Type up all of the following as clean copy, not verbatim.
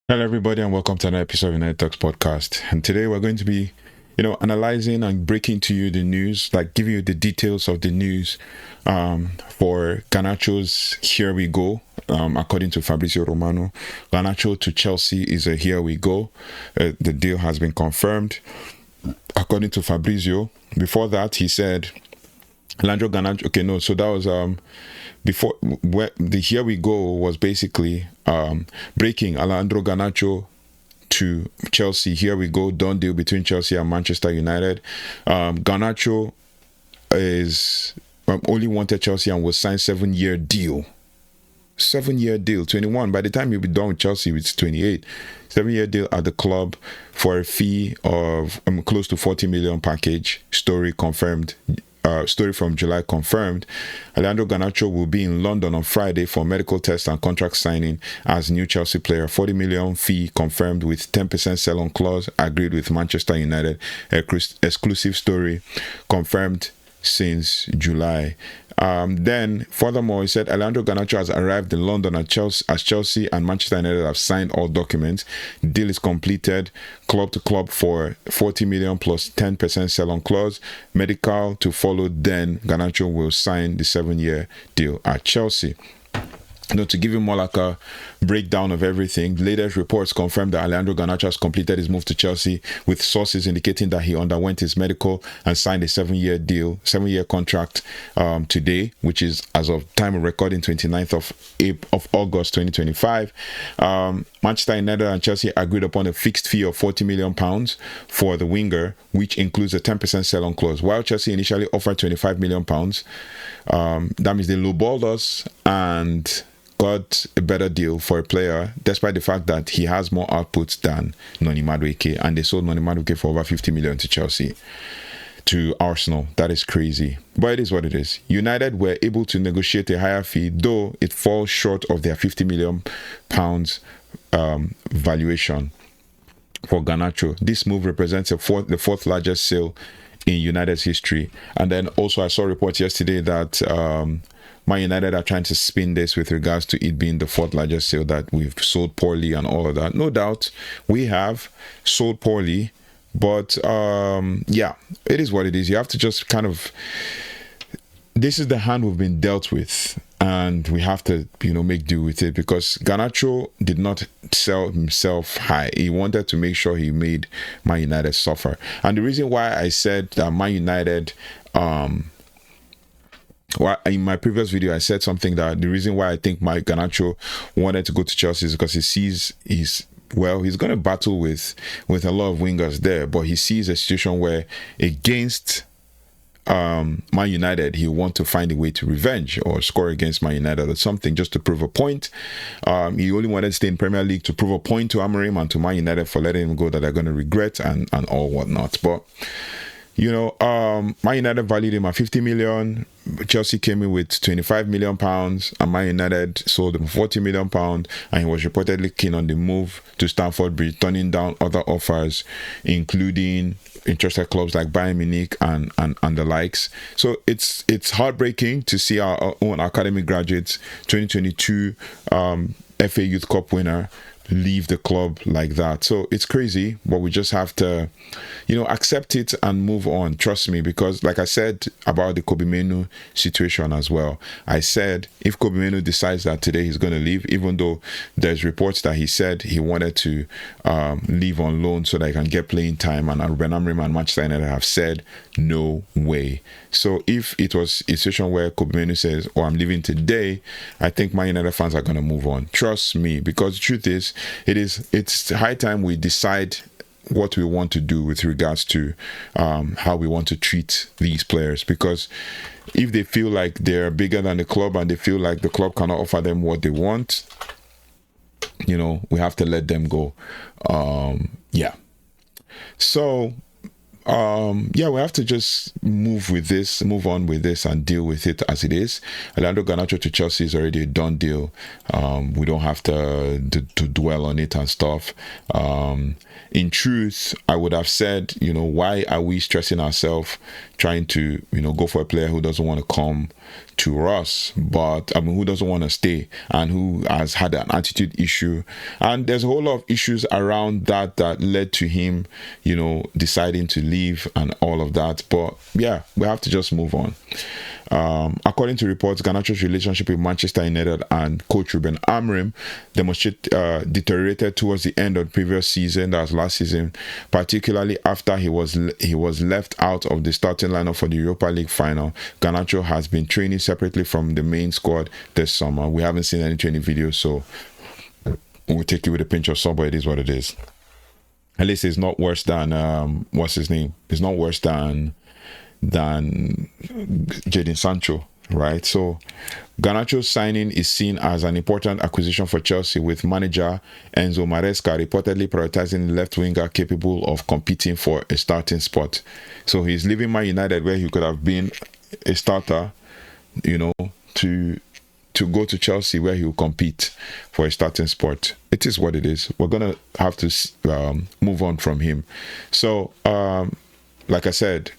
Hello, everybody, and welcome to another episode of United Talks podcast. And today we're going to be, analyzing and breaking to you the news, like giving you the details of the news for Garnacho's "Here We Go." According to Fabrizio Romano, Garnacho to Chelsea is a "Here We Go." The deal has been confirmed, according to Fabrizio. Before that, he said, Alejandro Garnacho. Okay, no, so that was before where the "Here We Go" was basically breaking Alejandro Garnacho to Chelsea. Here we go, done deal between Chelsea and Manchester United. Garnacho is only wanted Chelsea and was signed 7-year deal. 7-year deal, 21. By the time you'll be done with Chelsea, it's 28. 7-year deal at the club for a fee of close to 40 million package. Story confirmed. Story from July confirmed. Alejandro Garnacho will be in London on Friday for medical test and contract signing as new Chelsea player. 40 million fee confirmed with 10% sell-on clause agreed with Manchester United. Exclusive story confirmed since July. Then, furthermore, he said Alejandro Garnacho has arrived in London as Chelsea and Manchester United have signed all documents. Deal is completed, club to club for 40 million plus 10% sell-on clause. Medical to follow. Then Garnacho will sign the 7-year deal at Chelsea. To give you more like a breakdown of everything, latest reports confirm that Alejandro Garnacho has completed his move to Chelsea, with sources indicating that he underwent his medical and signed a 7-year deal, 7-year contract today, which is as of time of recording 29th of August 2025. Manchester United and Chelsea agreed upon a fixed fee of £40 million for the winger, which includes a 10% sell-on clause. While Chelsea initially offered £25 million, that means they lowballed us and got a better deal for a player, despite the fact that he has more outputs than Noni Madueke, and they sold Noni Madueke for over 50 million to Chelsea, to Arsenal. That is crazy, but it is what it is. United were able to negotiate a higher fee, though it falls short of their 50 million pounds valuation for Garnacho. This move represents the fourth largest sale in United's history. And then also I saw reports yesterday that Man United are trying to spin this with regards to it being the fourth largest sale, that we've sold poorly and all of that. No doubt we have sold poorly, but yeah, it is what it is. You have to just kind of, this is the hand we've been dealt with, and we have to, make do with it, because Garnacho did not sell himself high. He wanted to make sure he made Man United suffer. And the reason why I said that Man United, in my previous video, I said something that the reason why I think Garnacho wanted to go to Chelsea is because he sees he's going to battle with a lot of wingers there, but he sees a situation where against Man United, he want to find a way to revenge or score against Man United or something, just to prove a point. He only wanted to stay in Premier League to prove a point to Amorim and to Man United for letting him go, that they're going to regret and all whatnot. But Man United valued him at 50 million. Chelsea came in with 25 million pounds, and Man United sold him 40 million pounds, and he was reportedly keen on the move to Stamford Bridge, turning down other offers, including interested clubs like Bayern Munich and the likes. So it's heartbreaking to see our own academy graduates, 2022 FA Youth Cup winner, leave the club like that. So it's crazy, but we just have to accept it and move on. Trust me, because like I said about the Kobe Mainoo situation as well, I said if Kobe Mainoo decides that today he's going to leave, even though there's reports that he said he wanted to leave on loan so that he can get playing time, and Ruben Amorim and Manchester United have said no way. So if it was a situation where Kobe Mainoo says, "Oh, I'm leaving today," I think Man United fans are going to move on. Trust me, because the truth is, it's high time we decide what we want to do with regards to how we want to treat these players, because if they feel like they're bigger than the club and they feel like the club cannot offer them what they want, we have to let them go. So we have to just move on with this and deal with it as it is. Alejandro Garnacho to Chelsea is already a done deal. We don't have to dwell on it and stuff. In truth, I would have said, why are we stressing ourselves trying to, go for a player who doesn't want to come to Ross, but I mean, who doesn't want to stay and who has had an attitude issue. And there's a whole lot of issues around that led to him, you know, deciding to leave and all of that. But yeah, we have to just move on. According to reports, Garnacho's relationship with Manchester United and coach Ruben Amorim deteriorated towards the end of the previous season, that was last season, particularly after he was left out of the starting lineup for the Europa League final. Garnacho has been training separately from the main squad this summer. We haven't seen any training videos, so we'll take it with a pinch of salt, but it is what it is. At least it's not worse than what's his name? It's not worse than Jadon Sancho, right? So Garnacho's signing is seen as an important acquisition for Chelsea, with manager Enzo Maresca reportedly prioritizing the left winger capable of competing for a starting spot. So he's leaving Man United, where he could have been a starter, you know, to go to Chelsea, where he will compete for a starting spot. It is what it is. We're gonna have to move on from him. So like I said,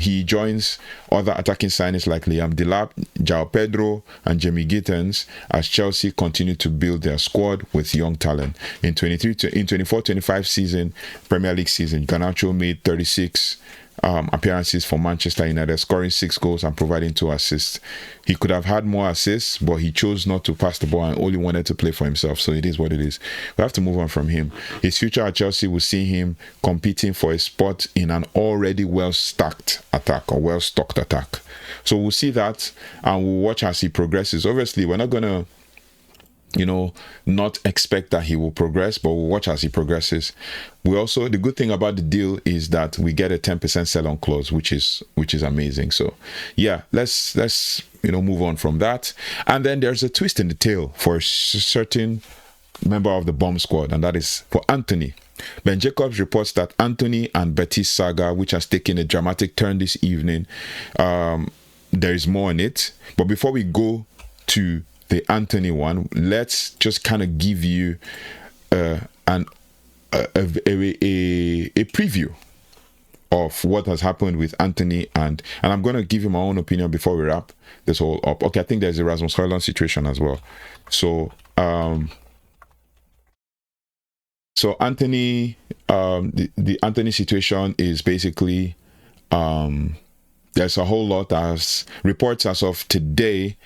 he joins other attacking signings like Liam Delap, João Pedro, and Jamie Gittens as Chelsea continue to build their squad with young talent. In 24-25 season, Premier League season, Garnacho made 36 appearances for Manchester United, scoring 6 goals and providing 2 assists. He could have had more assists, but he chose not to pass the ball and only wanted to play for himself. So it is what it is. We have to move on from him. His future at Chelsea will see him competing for a spot in an already well-stacked attack, or well-stocked attack. So we'll see that, and we'll watch as he progresses. Obviously, we're not going to, you know, not expect that he will progress, but we'll watch as he progresses. We also, the good thing about the deal is that we get a 10% sell-on clause, which is amazing. So yeah, let's you know, move on from that. And then there's a twist in the tail for a certain member of the bomb squad, and that is for Antony. Ben Jacobs reports that Antony and Betis saga, which has taken a dramatic turn this evening, there is more in it. But before we go to the Antony one, let's just kind of give you a preview of what has happened with Antony, and I'm going to give you my own opinion before we wrap this all up. Okay, I think there's a Rasmus Højlund situation as well. So Antony, the Antony situation is basically there's a whole lot, as reports as of today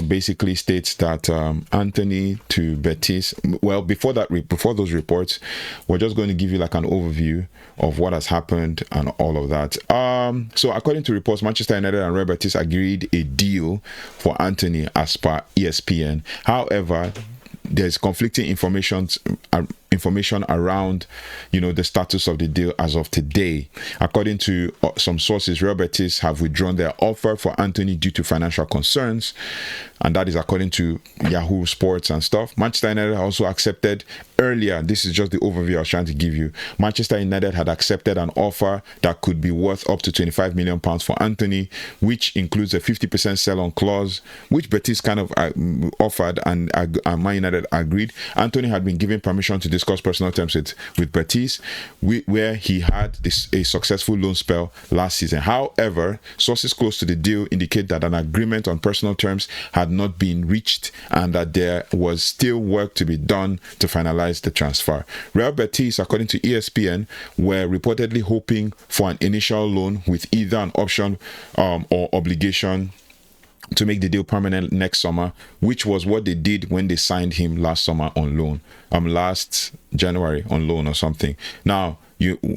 basically states that Antony to Betis. Well, before those reports, we're just going to give you like an overview of what has happened and all of that. So according to reports, Manchester United and Real Betis agreed a deal for Antony as per ESPN. However, there's conflicting information around, you know, the status of the deal as of today. According to some sources, Real Betis have withdrawn their offer for Antony due to financial concerns, and that is according to Yahoo Sports and stuff. Manchester United also accepted earlier, this is just the overview I was trying to give you, Manchester United had accepted an offer that could be worth up to £25 million for Antony, which includes a 50% sell-on clause, which Betis kind of offered, and Man United agreed. Antony had been given permission to discuss personal terms with Betis, where he had a successful loan spell last season. However, sources close to the deal indicate that an agreement on personal terms had not been reached and that there was still work to be done to finalize the transfer. Real Betis, according to ESPN, were reportedly hoping for an initial loan with either an option or obligation to make the deal permanent next summer, which was what they did when they signed him last summer on loan, last January on loan or something. Now,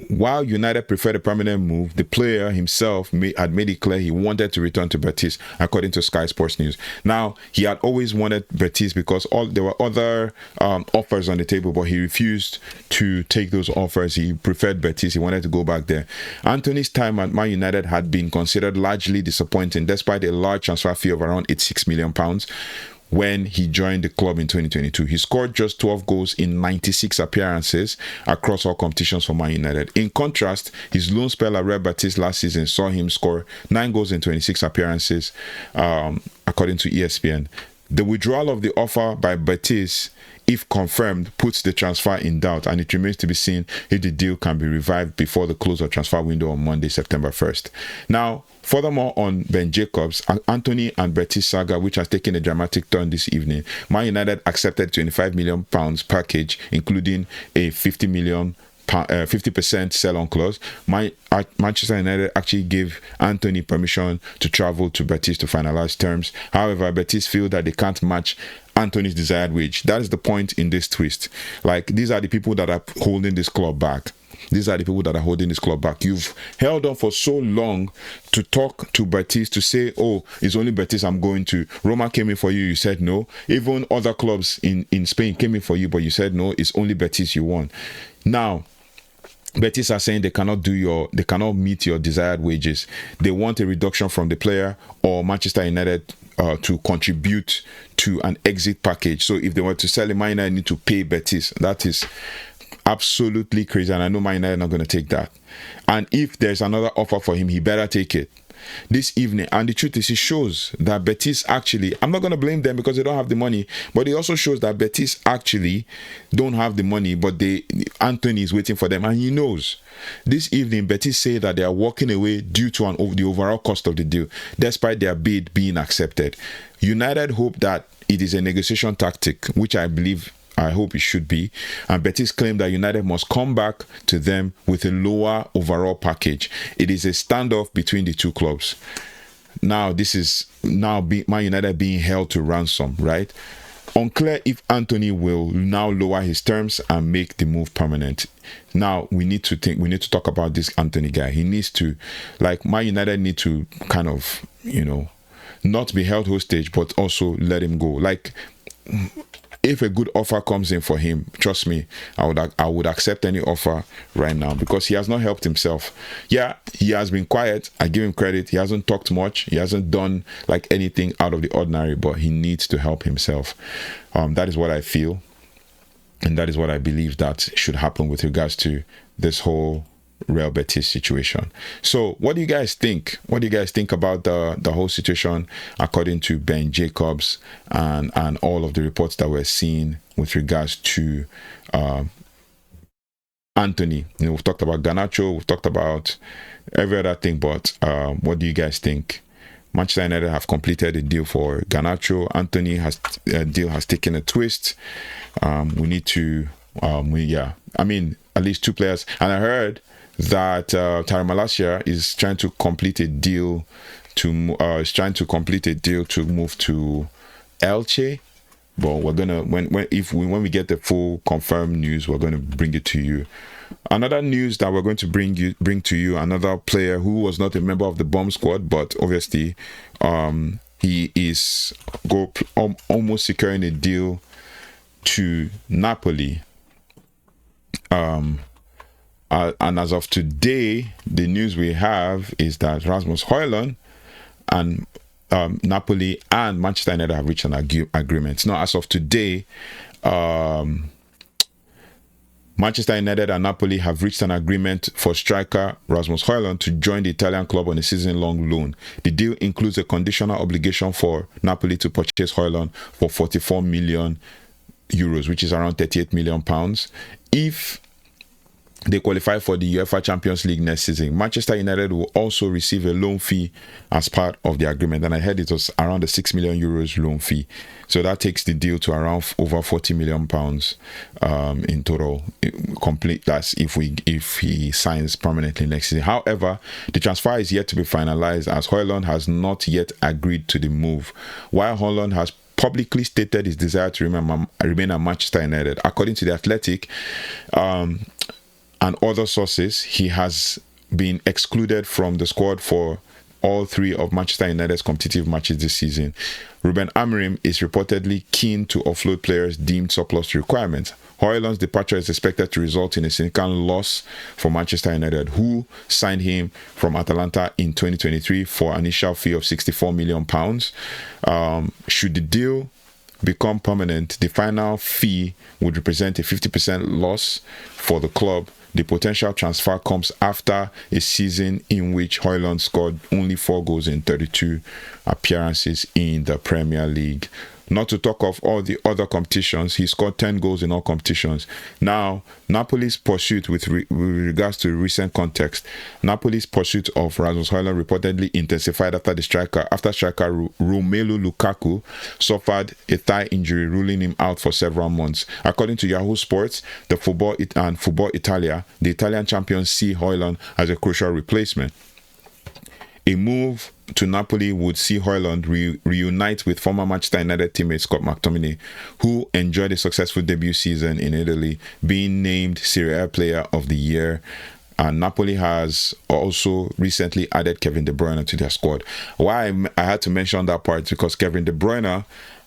while United preferred a permanent move, the player himself had made it clear he wanted to return to Betis, according to Sky Sports News. Now, he had always wanted Betis because there were other offers on the table, but he refused to take those offers. He preferred Betis. He wanted to go back there. Antony's time at Man United had been considered largely disappointing, despite a large transfer fee of around £86 million. When he joined the club in 2022, he scored just 12 goals in 96 appearances across all competitions for Man United. In contrast, his loan spell at Real Betis last season saw him score 9 goals in 26 appearances, according to ESPN. The withdrawal of the offer by Betis if confirmed, puts the transfer in doubt, and it remains to be seen if the deal can be revived before the close of transfer window on Monday, September 1st. Now, furthermore, on Ben Jacobs, Antony and Betis saga, which has taken a dramatic turn this evening, Man United accepted £25 million package, including a 50% sell-on clause. Manchester United actually gave Antony permission to travel to Betis to finalize terms. However, Betis feel that they can't match Antony's desired wage. That is the point in this twist. Like, these are the people that are holding this club back. These are the people that are holding this club back. You've held on for so long to talk to Betis, to say, oh, it's only Betis I'm going to. Roma came in for you, you said no. Even other clubs in Spain came in for you, but you said no, it's only Betis you want. Now, Betis are saying they cannot meet your desired wages. They want a reduction from the player, or Manchester United to contribute to an exit package. So if they were to sell him, Man United need to pay Betis. That is absolutely crazy, and I know Man United are not going to take that. And if there's another offer for him, he better take it this evening. And the truth is, it shows that Betis actually, I'm not going to blame them because they don't have the money, but it also shows that Betis actually don't have the money, but Antony is waiting for them, and he knows. This evening, Betis say that they are walking away due to the overall cost of the deal, despite their bid being accepted. United hope that it is a negotiation tactic, which I hope it should be, and Betis claim that United must come back to them with a lower overall package. It is a standoff between the two clubs. Now, this is Man United being held to ransom, right? Unclear if Antony will now lower his terms and make the move permanent. Now, we need to talk about this Antony guy. He needs to, Man United need to kind of, not be held hostage, but also let him go. If a good offer comes in for him, trust me, I would accept any offer right now, because he has not helped himself. Yeah, he has been quiet. I give him credit. He hasn't talked much. He hasn't done anything out of the ordinary, but he needs to help himself. That is what I feel, and that is what I believe that should happen with regards to this whole Real Betis situation. So what do you guys think? What do you guys think about the whole situation according to Ben Jacobs and all of the reports that we're seeing with regards to Antony? We've talked about Garnacho, we've talked about every other thing, but what do you guys think? Manchester United have completed a deal for Garnacho. Antony deal has taken a twist. We need to at least two players. And I heard that Tara Malacia is trying to complete a deal to move to Elche. But we're gonna when we get the full confirmed news, we're gonna bring it to you. Another news that we're going to bring to you, another player who was not a member of the bomb squad, but obviously he is almost securing a deal to Napoli. And as of today, the news we have is that Rasmus Højlund and Napoli and Manchester United have reached an agreement. Now, as of today, Manchester United and Napoli have reached an agreement for striker Rasmus Højlund to join the Italian club on a season-long loan. The deal includes a conditional obligation for Napoli to purchase Højlund for 44 million euros, which is around 38 million pounds. If they qualify for the UEFA Champions League next season, Manchester United will also receive a loan fee as part of the agreement, and I heard it was around the 6 million euros loan fee. So that takes the deal to around over 40 million pounds in total, complete. That's if he signs permanently next season. However, the transfer is yet to be finalized, as Højlund has not yet agreed to the move. While Højlund has publicly stated his desire to remain at Manchester United, according to The Athletic and other sources, he has been excluded from the squad for all three of Manchester United's competitive matches this season. Ruben Amorim is reportedly keen to offload players deemed surplus to requirements. Højlund's departure is expected to result in a significant loss for Manchester United, who signed him from Atalanta in 2023 for an initial fee of £64 million. Should the deal become permanent, the final fee would represent a 50% loss for the club. The potential transfer comes after a season in which Højlund scored only 4 goals in 32 appearances in the Premier League. Not to talk of all the other competitions. He scored 10 goals in all competitions. Now, Napoli's pursuit with regards to recent context, Napoli's pursuit of Rasmus Højlund reportedly intensified after striker Romelu Lukaku suffered a thigh injury, ruling him out for several months. According to Yahoo Sports, Football Italia, the Italian champions see Højlund as a crucial replacement. A move to Napoli would see Højlund reunite with former Manchester United teammate Scott McTominay, who enjoyed a successful debut season in Italy, being named Serie A Player of the Year. And Napoli has also recently added Kevin De Bruyne to their squad. Why I had to mention that part, because Kevin De Bruyne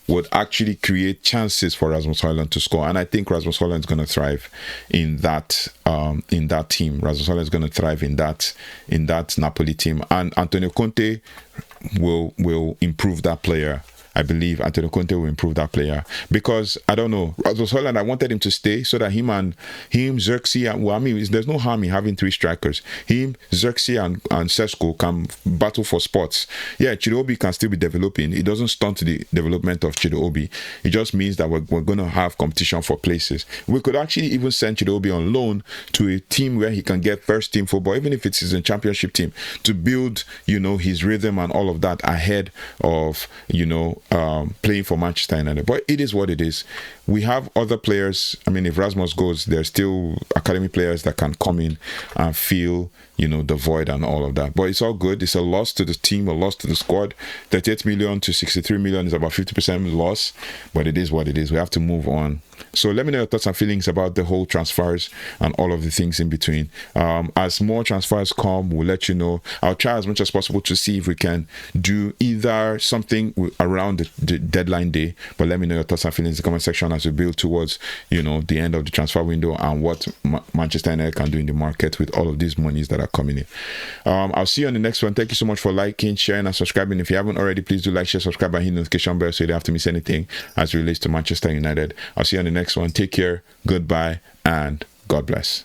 would actually create chances for Rasmus Højlund to score, and I think Rasmus Højlund is going to thrive in that team. Rasmus Højlund is going to thrive in that Napoli team, and Antonio Conte will improve that player. I believe Antonio Conte will improve that player, because I don't know, Rasmus Højlund, I wanted him to stay so that him, Xerxes, well, I mean, there's no harm in having three strikers. Him, Xerxes, and Sesko can battle for spots. Yeah, Chidobe can still be developing. It doesn't stunt the development of Chidobe. It just means that we're going to have competition for places. We could actually even send Chidobe on loan to a team where he can get first team football, even if it's a championship team, to build, his rhythm and all of that ahead of, playing for Manchester United. But it is what it is. We have other players. I mean, if Rasmus goes, there's still academy players that can come in and fill, the void and all of that. But it's all good. It's a loss to the team, a loss to the squad. 38 million to 63 million is about 50% loss, but it is what it is. We have to move on. So let me know your thoughts and feelings about the whole transfers and all of the things in between. As more transfers come, we'll let you know. I'll try as much as possible to see if we can do either something around the deadline day, but let me know your thoughts and feelings in the comment section as we build towards, the end of the transfer window and what Manchester United can do in the market with all of these monies that are coming in. I'll see you on the next one. Thank you so much for liking, sharing, and subscribing. If you haven't already, please do like, share, subscribe, and hit the notification bell so you don't have to miss anything as it relates to Manchester United. I'll see you on the next one. Take care, goodbye, and God bless.